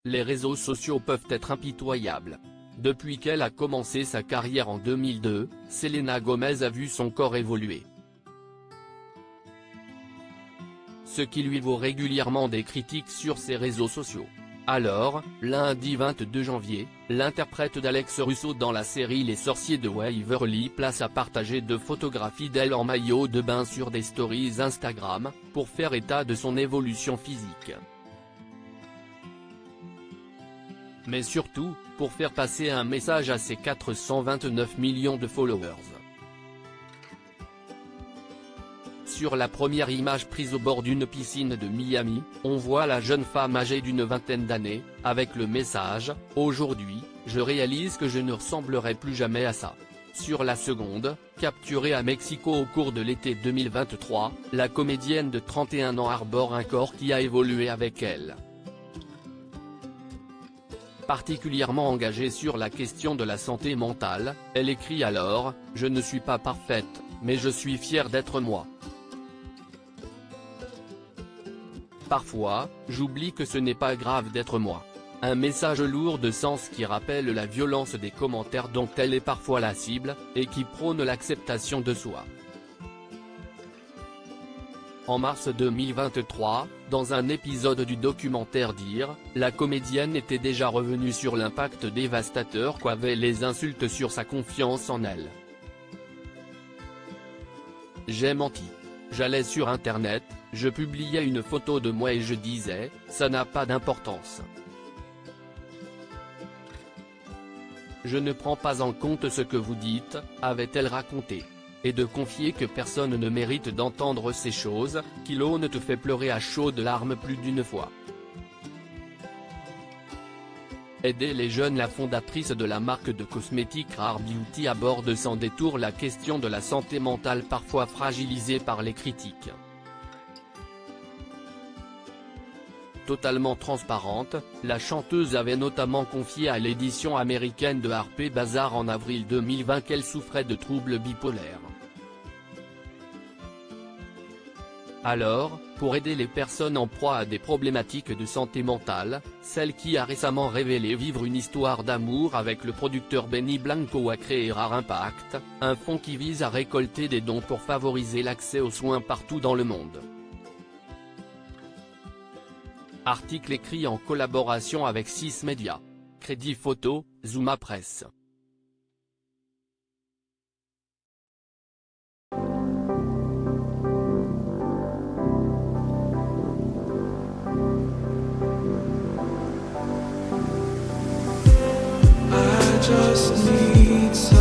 Les réseaux sociaux peuvent être impitoyables. Depuis qu'elle a commencé sa carrière en 2002, Selena Gomez a vu son corps évoluer. Ce qui lui vaut régulièrement des critiques sur ses réseaux sociaux. Alors, lundi 22 janvier, l'interprète d'Alex Russo dans la série Les Sorciers de Waverly Place a partagé 2 photographies d'elle en maillot de bain sur des stories Instagram, pour faire état de son évolution physique. Mais surtout, pour faire passer un message à ses 429 millions de followers. Sur la première image prise au bord d'une piscine de Miami, on voit la jeune femme âgée d'une vingtaine d'années, avec le message « Aujourd'hui, je réalise que je ne ressemblerai plus jamais à ça ». Sur la seconde, capturée à Mexico au cours de l'été 2023, la comédienne de 31 ans arbore un corps qui a évolué avec elle. Particulièrement engagée sur la question de la santé mentale, elle écrit alors « Je ne suis pas parfaite, mais je suis fière d'être moi. Parfois, j'oublie que ce n'est pas grave d'être moi ». Un message lourd de sens qui rappelle la violence des commentaires dont elle est parfois la cible, et qui prône l'acceptation de soi. En mars 2023, dans un épisode du documentaire Dire, la comédienne était déjà revenue sur l'impact dévastateur qu'avaient les insultes sur sa confiance en elle. « J'ai menti. J'allais sur internet, je publiais une photo de moi et je disais, ça n'a pas d'importance. Je ne prends pas en compte ce que vous dites », avait-elle raconté. Et de confier que personne ne mérite d'entendre ces choses, qu'Ilone te fait pleurer à chaudes larmes plus d'une fois. Aider les jeunes. La fondatrice de la marque de cosmétiques Rare Beauty aborde sans détour la question de la santé mentale parfois fragilisée par les critiques. Totalement transparente, la chanteuse avait notamment confié à l'édition américaine de Harper's Bazaar en avril 2020 qu'elle souffrait de troubles bipolaires. Alors, pour aider les personnes en proie à des problématiques de santé mentale, celle qui a récemment révélé vivre une histoire d'amour avec le producteur Benny Blanco a créé Rare Impact, un fonds qui vise à récolter des dons pour favoriser l'accès aux soins partout dans le monde. Article écrit en collaboration avec 6 médias. Crédit photo, Zuma Presse. I just need